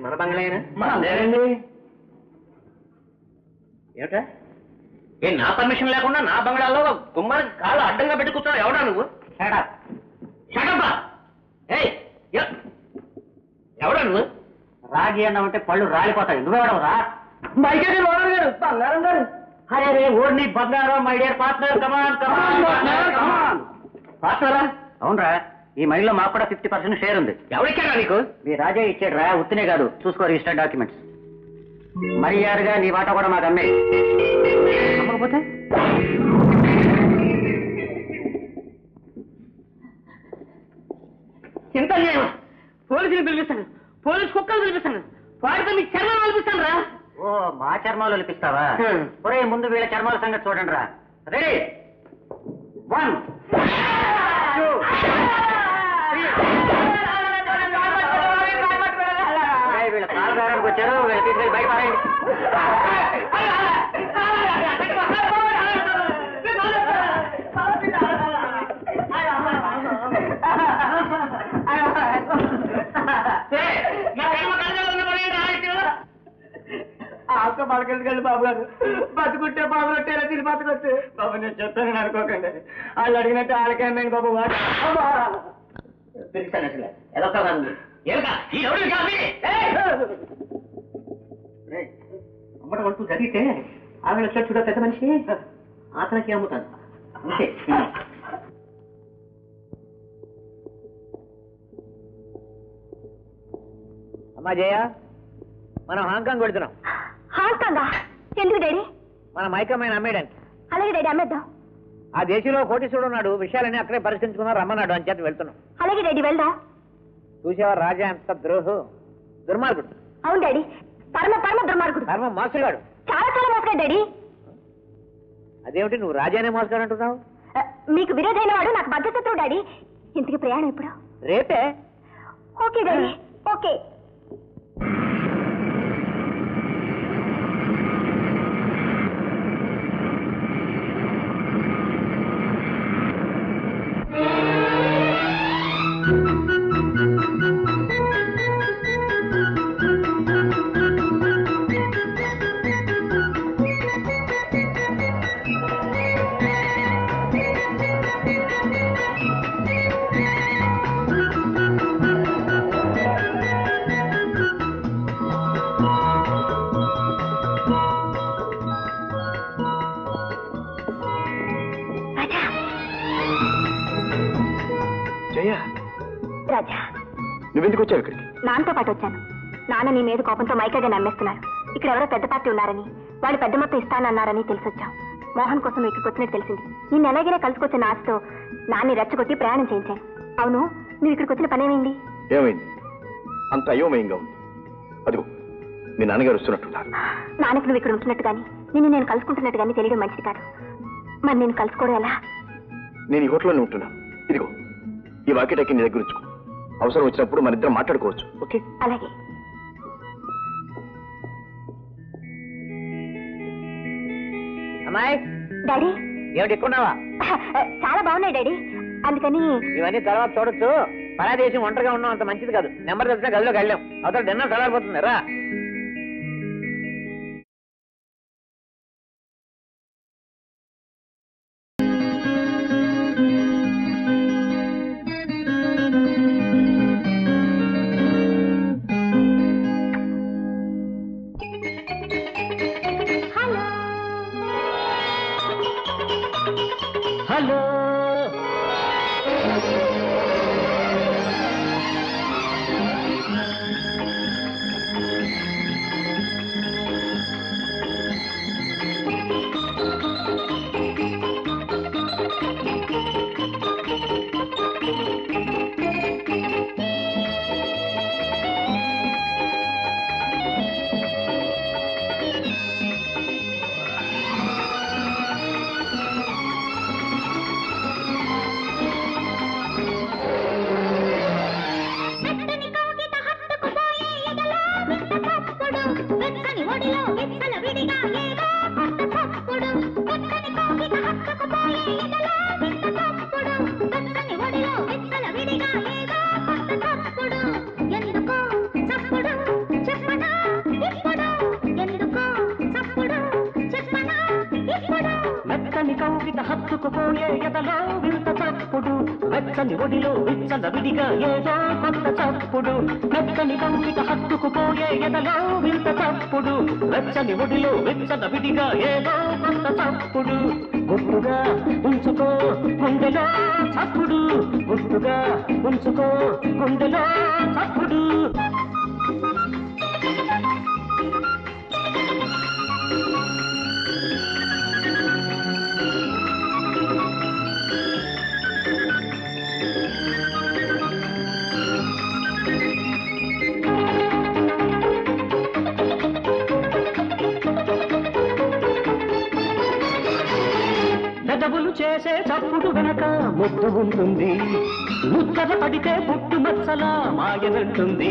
మన బంగ్లాయేనా? లేదండి. ఏమిటా? ఏ నా పర్మిషన్ లేకుండా నా బంగ్లాలో గుమ్మానికి కాళ్ళు అడ్డంగా పెట్టి కూర్చున్నావు? ఎవడా నువ్వు? ఎవడా నువ్వు? రాగి అన్నామంటే పళ్ళు రాలిపోతాయి. నువ్వెవడవురా? బంగారం గారు. అరే రే ఓర్ని బంగారం, మై డియర్ పార్ట్నర్, కమాన్ కమాన్. పార్ట్నరా? అవునరా, ఈ మైల్లో మాకు కూడా 50% షేర్ ఉంది. ఎవరిచ్చారా నీకు? మీ రాజా ఇచ్చాడురా, ఉత్తినే కాదు, చూసుకో రిజిస్టర్ డాక్యుమెంట్స్. మర్యాదగా నీ వాటా కూడా మాకు అమ్మే. అమ్మకపోతే ఎంత పోలీసులు పిలిపిస్తాను, పోలీసు కుక్కలు పిలిపిస్తాను, వాడితో మీ చర్మాలు పిలిపిస్తాను రా. ఓ మా చర్మాలు పిలిపిస్తావా? ఒరే ముందు వీళ్ళ చర్మాల సంగతి చూడండి రా. రెడీ 1 2 వీళ్ళ పాలదారానికి వచ్చారు, వీళ్ళ తీసుకెళ్ళి బయట పారేయండి. ఆక పలకెళ్ళి బాబు గారు, బతుకుంటే బాబు కొట్టేలా తిరిగి బతుకొచ్చు బాబు. నేను చెప్తానని అనుకోకండి, వాళ్ళు అడిగినట్టు వాళ్ళకేమే బాబు. పిలిచాను అసలు ఎదొక్క అమ్మట వస్తూ జరిగితే ఆమె చూడ పెద్ద మనిషి అతనికి అమ్ముతాను అంతే. అమ్మా జయ, మనం హాంకాంగ్ వెళ్తున్నాం. హాంకాంగా? ఎందుకు డాడీ? మన మైకమ్మాయిని అమ్మేయడానికి. అలాగే డాడీ, అమ్మేద్దాం. ఆ దేశంలో కోటీశ్వరుడు ఉన్నాడు, విషయాలన్నీ అక్కడే పరిశీలించుకున్నా రమ్మన్నాడు అని చెప్పి వెళ్తున్నాం. అలాగే డాడీ, వెళ్దాం. చూసావా రాజా ఎంత దుర్మార్గుడు. అవును డాడీ, పరమ పరమ దుర్మార్గుడు, పరమ మోసగాడు, చాలా చాలా మోసగాడు డాడీ. అదేమిటి నువ్వు రాజానే మోసగాడు అంటున్నావు? మీకు విరోధైన వాడు నాకు బద్ధశత్రువు డాడీ. ఇంతకి ప్రయాణం ఎప్పుడు? రేపే. Okay daddy, okay. నువ్వెందుకు వచ్చావు ఇక్కడికి? నాన్నతో పాటు వచ్చాను. నాన్న నీ మీద కోపంతో మైకగా నమ్మేస్తున్నారు. ఇక్కడ ఎవరో పెద్ద పార్టీ ఉన్నారని, వాళ్ళు పెద్ద మొత్తం ఇస్తానన్నారని తెలిసొచ్చాం. మోహన్ కోసం ఇక్కడికి వచ్చినట్టు తెలిసింది. నిన్ను ఎలాగైనా కలుసుకొచ్చిన ఆశతో నాన్ని రెచ్చగొట్టి ప్రయాణం చేయించాను. అవును, నువ్వు ఇక్కడికి వచ్చిన పనేమైంది? ఏమైంది? అంత అయోమయంగా ఉంది. అదిగో మీ నాన్నగారు వస్తున్నట్టున్నారు. నాన్నకి నువ్వు ఇక్కడ ఉంటున్నట్టు కానీ, నిన్ను నేను కలుసుకుంటున్నట్టు కానీ తెలియడం మంచిది కాదు. మరి నేను కలుసుకోవడం ఎలా? నేను ఈ హోటల్లోనే ఉంటున్నాను. ఇదిగో ఈ వాకిటాకి నీ దగ్గర ఉంచుకో. అవసరం వచ్చినప్పుడు మన ఇద్దరం మాట్లాడుకోవచ్చు. ఓకే? అలాగే. అమ్మాయి, డాడీ ఏమిటి ఎక్కున్నావా? చాలా బాగున్నాయి డాడీ. అందుకని ఇవన్నీ తర్వాత చూడొచ్చు. పరాదేశం ఒంటరిగా ఉన్నాం అంత మంచిది కాదు. నెంబర్ తెలిసిన గదిలోకి వెళ్ళాం. అవతల డిన్నర్ చల్లారిపోతుంది రా. హలో, హత్తుకుపోయే ఎదలో వింత చప్పుడు, వెచ్చని ఒడిలో విచ్చల విడిగా ఏదో కొత్త చప్పుడు. మెత్తని కౌగిట హత్తుకుపోయే ఎదలో వింత చప్పుడు, వెచ్చని ఒడిలో విచ్చల విడిగా ఏదో కొత్త చప్పుడు. గుర్తుగా ఉంచుకో గుండెలో చప్పుడు, గుర్తుగా ఉంచుకో గుండెలో చప్పుడు. పెదవులు చేసే చప్పుడు వెనక ముద్దు ఉంటుంది, ముద్దల పడితే పుట్టు మచ్చల మాయనంటుంది.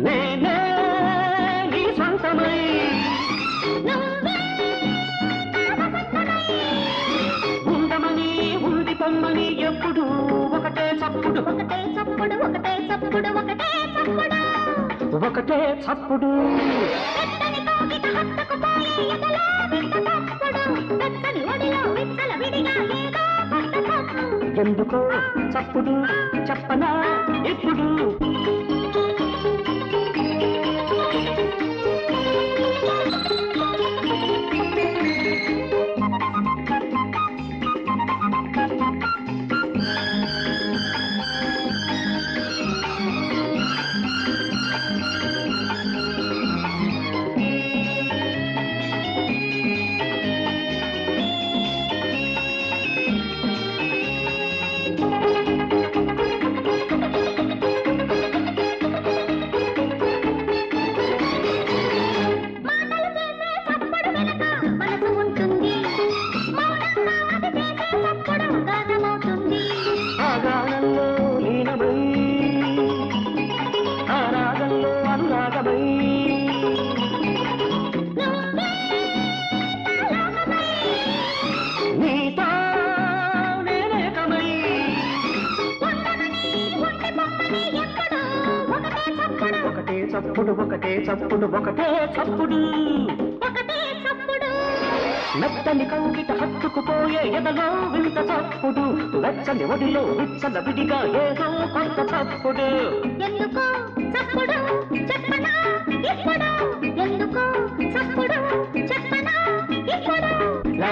నేనే నీ సొంతమై ఉండమని ఉండి పొమ్మని ఎప్పుడు ఒకటే చప్పుడు, ఒకటే చప్పుడు, ఒకటే చప్పుడు, ఒకటే చప్పుడు, ఒకటే చప్పుడు. ఎందుకో చప్పుడు చెప్పనా ఇప్పుడు? చప్పుడు ఒకటే చప్పుడు, ఒకటే చప్పుడు, ఒకటే చప్పుడు. మెత్తని కౌగిట హత్తుకుపోయే ఎదలో వింత చప్పుడు, వెచ్చని ఒడిలో విచ్చల విడిగా ఏదో కొత్త చప్పుడు. ఎందుకో చప్పుడు చెప్పనా ఇప్పుడు, ఎందుకో చప్పుడు చెప్పనా ఇప్పుడు. లా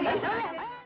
Hey!